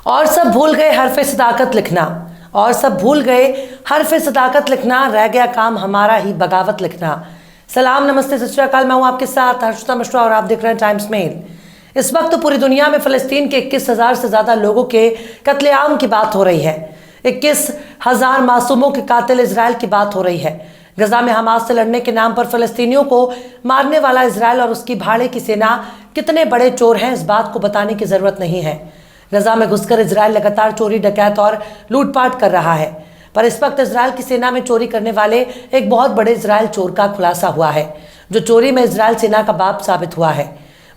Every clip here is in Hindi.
और सब भूल गए हरफ़े सदाकत लिखना, और सब भूल गए हरफ़े सदाकत लिखना, रह गया काम हमारा ही बगावत लिखना। सलाम, नमस्ते, सत श्री अकाल। मैं हूँ आपके साथ हर्षिता मिश्रा और आप देख रहे हैं टाइम्स मेल। इस वक्त पूरी दुनिया में फ़लस्तीन के 21,000 से ज़्यादा लोगों के कत्लेआम की बात हो रही है। 21,000 मासूमों के कातिल इजराइल की बात हो रही है। गजा में हमास से लड़ने के नाम पर फ़लस्तीनियों को मारने वाला इजराइल और उसकी भाड़े की सेना कितने बड़े चोर हैं, इस बात को बताने की ज़रूरत नहीं है। गजा में घुसकर इजराइल लगातार चोरी, डकैत और लूटपाट कर रहा है, पर इस वक्त इजराइल की सेना में चोरी करने वाले एक बहुत बड़े इजराइल चोर का खुलासा हुआ है, जो चोरी में इजराइल सेना का बाप साबित हुआ है।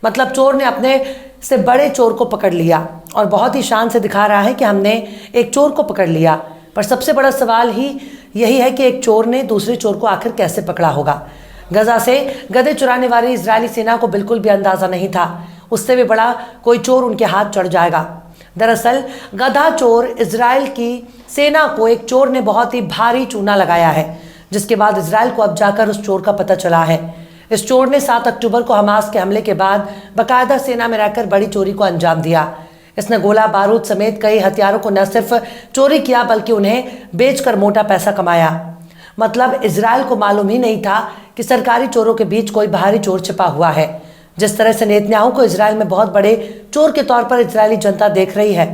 मतलब चोर ने अपने से बड़े चोर को पकड़ लिया और बहुत ही शान से दिखा रहा है कि हमने एक चोर को पकड़ लिया। पर सबसे बड़ा सवाल ही यही है कि एक चोर ने दूसरे चोर को आखिर कैसे पकड़ा होगा। गजा से गधे चुराने वाली इजरायली सेना को बिल्कुल भी अंदाज़ा नहीं था उससे भी बड़ा कोई चोर उनके हाथ चढ़ जाएगा। दरअसल गधा चोर इजराइल की सेना को एक चोर ने बहुत ही भारी चूना लगाया है, जिसके बाद इजराइल को अब जाकर उस चोर का पता चला है। इस चोर ने 7 अक्टूबर को हमास के हमले के बाद बाकायदा सेना में रहकर बड़ी चोरी को अंजाम दिया। इसने गोला बारूद समेत कई हथियारों को न सिर्फ चोरी किया बल्कि उन्हें बेचकर मोटा पैसा कमाया। मतलब इजराइल को मालूम ही नहीं था कि सरकारी चोरों के बीच कोई बाहरी चोर छिपा हुआ है। जिस तरह से नेतन्याहू को इजराइल में बहुत बड़े चोर के तौर पर इजरायली जनता देख रही है,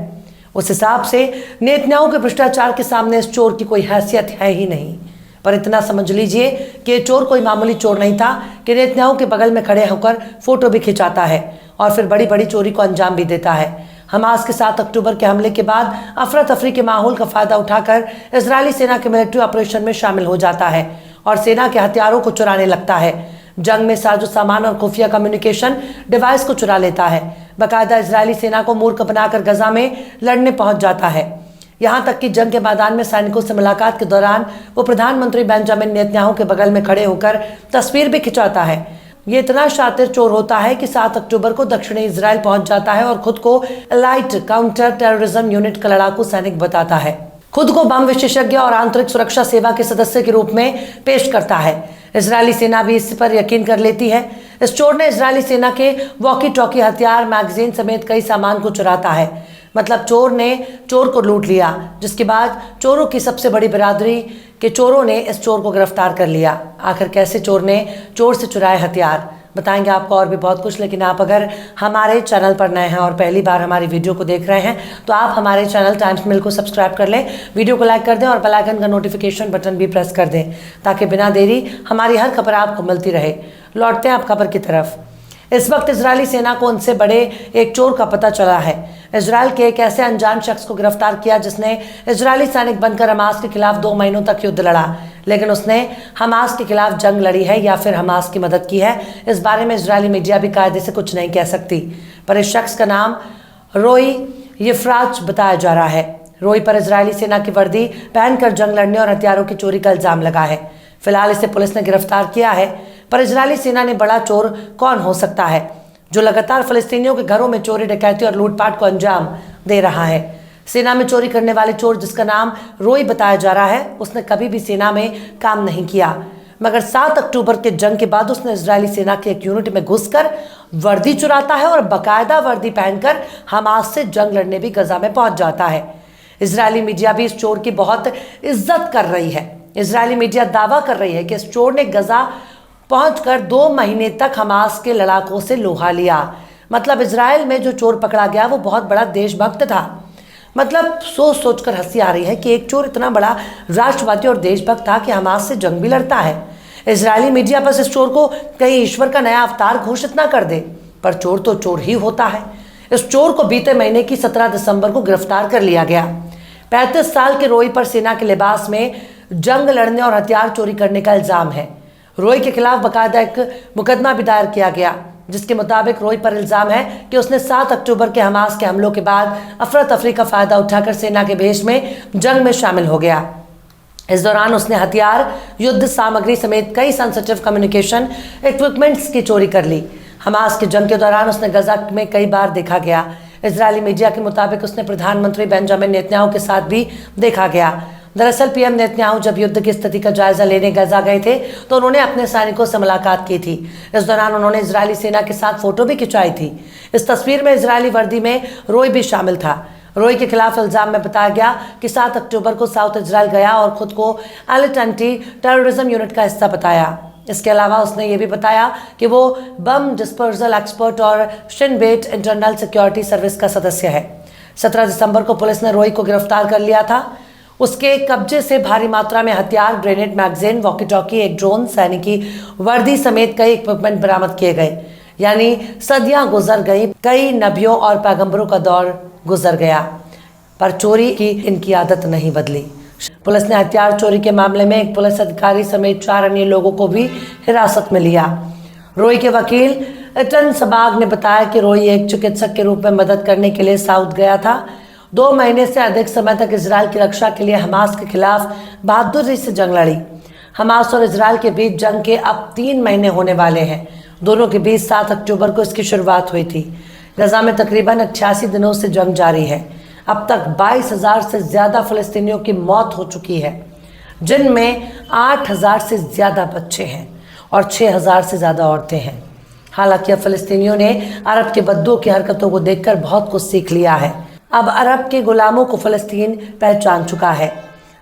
उस हिसाब से नेतन्याहू के भ्रष्टाचार के सामने इस चोर की कोई हैसियत है ही नहीं। पर इतना समझ लीजिए कि ये चोर कोई मामूली चोर नहीं था कि नेतन्याहू के बगल में खड़े होकर फोटो भी खिंचाता है और फिर बड़ी बड़ी चोरी को अंजाम भी देता है। हमास के 7 अक्टूबर के हमले के बाद अफरा तफरी के माहौल का फायदा उठाकर इजरायली सेना के मिलिट्री ऑपरेशन में शामिल हो जाता है और सेना के हथियारों को चुराने लगता है। जंग में साजो सामान और खुफिया कम्युनिकेशन डिवाइस को चुरा लेता है। बाकायदा इजरायली सेना को मूर्ख बनाकर गजा में लड़ने पहुंच जाता है। यहाँ तक कि जंग के मैदान में सैनिकों से मुलाकात के दौरान वो प्रधानमंत्री बेंजामिन नेतन्याहू के बगल में खड़े होकर तस्वीर भी खिंचाता है। ये इतना शातिर चोर होता है कि 7 अक्टूबर को दक्षिणी इजराइल पहुंच जाता है और खुद को एलाइट काउंटर टेररिज्म यूनिट का लड़ाकू सैनिक बताता है। खुद को बम विशेषज्ञ और आंतरिक सुरक्षा सेवा के सदस्य के रूप में पेश करता है। इजरायली सेना भी इस पर यकीन कर लेती है। इस चोर ने इजरायली सेना के वॉकी टॉकी, हथियार, मैगजीन समेत कई सामान को चुराता है। मतलब चोर ने चोर को लूट लिया, जिसके बाद चोरों की सबसे बड़ी बिरादरी के चोरों ने इस चोर को गिरफ्तार कर लिया। आखिर कैसे चोर ने चोर से चुराए हथियार, बताएंगे आपको और भी बहुत कुछ। लेकिन आप अगर हमारे चैनल पर नए हैं और पहली बार हमारी वीडियो को देख रहे हैं तो आप हमारे चैनल टाइम्स मेल को सब्सक्राइब कर लें, वीडियो को लाइक कर दें और बेल आइकन का नोटिफिकेशन बटन भी प्रेस कर दें ताकि बिना देरी हमारी हर खबर आपको मिलती रहे। लौटते हैं आप खबर की तरफ। इस वक्त इजरायली सेना को उनसे बड़े एक चोर का पता चला है। इजराइल के एक ऐसे अनजान शख्स को गिरफ्तार किया जिसने इजरायली सैनिक बनकर हमास के खिलाफ 2 महीनों तक युद्ध लड़ा, लेकिन उसने हमास के खिलाफ जंग लड़ी है या फिर हमास की मदद की है, इस बारे में इजरायली मीडिया भी कायदे से कुछ नहीं कह सकती। पर इस शख्स का नाम रोई यफ्राच बताया जा रहा है। रोई पर इजरायली सेना की वर्दी पहनकर जंग लड़ने और हथियारों की चोरी का इल्जाम लगा है। फिलहाल इसे पुलिस ने गिरफ्तार किया है। पर इजरायली सेना ने बड़ा चोर कौन हो सकता है जो लगातार फ़लस्तीनियों के घरों में चोरी, डकैती और लूटपाट को अंजाम दे रहा है। सेना में चोरी करने वाले चोर जिसका नाम रोई बताया जा रहा है, उसने कभी भी सेना में काम नहीं किया, मगर 7 अक्टूबर के जंग के बाद उसने इजरायली सेना के एक यूनिट में घुसकर वर्दी चुराता है और बाकायदा वर्दी पहनकर हमास से जंग लड़ने भी गजा में पहुंच जाता है। इजरायली मीडिया भी इस चोर की बहुत इज्जत कर रही है। इजरायली मीडिया दावा कर रही है कि इस चोर ने गजा पहुंचकर 2 महीने तक हमास के लड़ाकों से लोहा लिया। मतलब इजराइल में जो चोर पकड़ा गया वो बहुत बड़ा देशभक्त था। मतलब सोच सोच कर हंसी आ रही है कि एक चोर इतना बड़ा राष्ट्रवादी और देशभक्त था कि हमास से जंग भी लड़ता है। इजरायली मीडिया बस इस चोर को कहीं ईश्वर का नया अवतार घोषित ना कर दे, पर चोर तो चोर ही होता है। इस चोर को बीते महीने की 17 दिसंबर को गिरफ्तार कर लिया गया। 35 साल के रोई पर सेना के लिबास में जंग लड़ने और हथियार चोरी करने का इल्जाम है। रोई के खिलाफ बाकायदा एक मुकदमा भी दायर किया गया, जिसके मुताबिक रोई पर इल्जाम है कि उसने 7 अक्टूबर के हमास के हमलों के बाद अफरा तफरी का फायदा उठाकर सेना के भेष में जंग में शामिल हो गया। इस दौरान उसने हथियार, युद्ध सामग्री समेत कई सेंसिटिव कम्युनिकेशन इक्विपमेंट्स की चोरी कर ली। हमास के जंग के दौरान उसने गजा में कई बार देखा गया। इजरायली मीडिया के मुताबिक उसने प्रधानमंत्री बेंजामिन नेतन्याहू के साथ भी देखा गया। दरअसल पीएम नेतन्याहू जब युद्ध की स्थिति का जायजा लेने गजा गए थे तो उन्होंने अपने सैनिकों से मुलाकात की थी। इस दौरान उन्होंने इजरायली सेना के साथ फोटो भी खिंचाई थी। इस तस्वीर में इजरायली वर्दी में रोई भी शामिल था। रोई के खिलाफ इल्जाम में बताया गया कि 7 अक्टूबर को साउथ इजराइल गया और खुद को एलिट एंटी टेररिज्म यूनिट का हिस्सा बताया। इसके अलावा उसने ये भी बताया कि वो बम डिस्पर्सल एक्सपर्ट और Shin Bet internal security service का सदस्य है। 17 दिसंबर को पुलिस ने रोई को गिरफ्तार कर लिया था। उसके कब्जे से भारी मात्रा में हथियार, ग्रेनेड, मैगजीन, वॉकी टॉकी, एक ड्रोन, सैनिकी वर्दी समेत कई इक्विपमेंट बरामद किए गए। यानी सदियां गुजर गई, कई नबियों और पैगंबरों का दौर गुजर गया, पर चोरी की इनकी आदत नहीं बदली। पुलिस ने हथियार चोरी के मामले में एक पुलिस अधिकारी समेत 4 अन्य लोगों को भी हिरासत में लिया। रोई के वकील इटन सबाग ने बताया कि रोई एक चिकित्सक के रूप में मदद करने के लिए साउथ गया था। 2 महीने से अधिक समय तक इजराइल की रक्षा के लिए हमास के खिलाफ बहादुरी से जंग लड़ी। हमास और इजराइल के बीच जंग के अब 3 महीने होने वाले हैं। दोनों के बीच 7 अक्टूबर को इसकी शुरुआत हुई थी। गजा में तकरीबन 88 दिनों से जंग जारी है। अब तक 22,000 से ज़्यादा फ़लस्तीनियों की मौत हो चुकी है, जिनमें 8,000 से ज़्यादा बच्चे हैं और 6,000 से ज़्यादा औरतें हैं। हालांकि अब फ़लस्तीनियों ने अरब के बद्दुओं की हरकतों को देखकर बहुत कुछ सीख लिया है। अब अरब के गुलामों को फ़लस्तीन पहचान चुका है।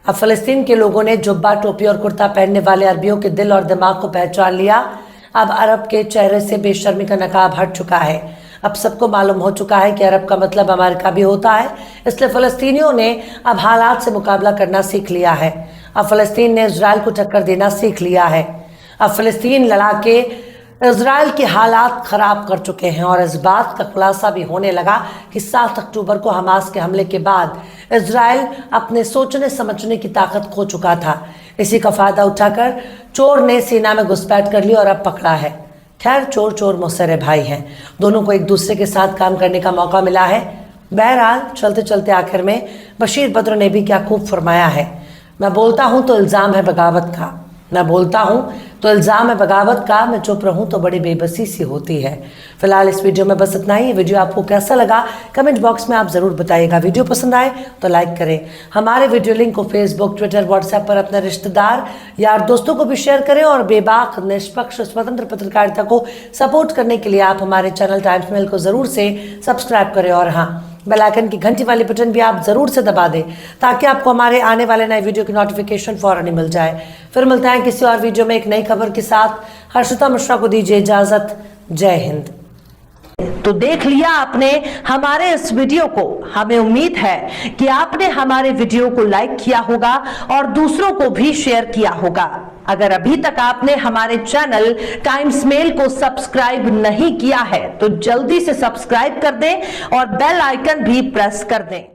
अब फ़लस्तीन के लोगों ने जुब्बा, टोपी और कुर्ता पहनने वाले अरबियों के दिल और दिमाग को पहचान लिया। अब अरब के चेहरे से बेशर्मी का नकाब हट चुका है। अब सबको मालूम हो चुका है कि अरब का मतलब अमेरिका भी होता है। इसलिए फ़लस्तीनियों ने अब हालात से मुकाबला करना सीख लिया है। अब फ़लस्तीन ने इजराइल को टक्कर देना सीख लिया है। अब फ़लस्तीन लड़ा के इजराइल के हालात ख़राब कर चुके हैं और इस बात का खुलासा भी होने लगा कि 7 अक्टूबर को हमास के हमले के बाद इजराइल अपने सोचने समझने की ताकत खो चुका था। इसी का फ़ायदा उठाकर चोर ने सीना में घुसपैठ कर ली और अब पकड़ा है। खैर, चोर चोर मुसर्रे भाई हैं। दोनों को एक दूसरे के साथ काम करने का मौका मिला है। बहरहाल चलते चलते आखिर में बशीर बद्र ने भी क्या खूब फरमाया है, मैं बोलता हूँ तो इल्ज़ाम है बगावत का, मैं बोलता हूँ तो इल्ज़ाम है बगावत का, मैं चुप रहूँ तो बड़ी बेबसी सी होती है। फिलहाल इस वीडियो में बस इतना ही। वीडियो आपको कैसा लगा कमेंट बॉक्स में आप ज़रूर बताइएगा। वीडियो पसंद आए तो लाइक करें। हमारे वीडियो लिंक को फेसबुक, ट्विटर, व्हाट्सएप पर अपने रिश्तेदार, यार, दोस्तों को भी शेयर करें और बेबाक, निष्पक्ष, स्वतंत्र पत्रकारिता को सपोर्ट करने के लिए आप हमारे चैनल टाइम्स मेल को ज़रूर से सब्सक्राइब करें और हाँ, बेल आइकन की घंटी वाली बटन भी आप ज़रूर से दबा दें ताकि आपको हमारे आने वाले नए वीडियो की नोटिफिकेशन फौरन ही मिल जाए। फिर मिलते हैं किसी और वीडियो में एक नई खबर के साथ। हर्षिता मिश्रा को दीजिए इजाज़त। जय हिंद। तो देख लिया आपने हमारे इस वीडियो को। हमें उम्मीद है कि आपने हमारे वीडियो को लाइक किया होगा और दूसरों को भी शेयर किया होगा। अगर अभी तक आपने हमारे चैनल टाइम्स मेल को सब्सक्राइब नहीं किया है तो जल्दी से सब्सक्राइब कर दें और बेल आइकन भी प्रेस कर दें।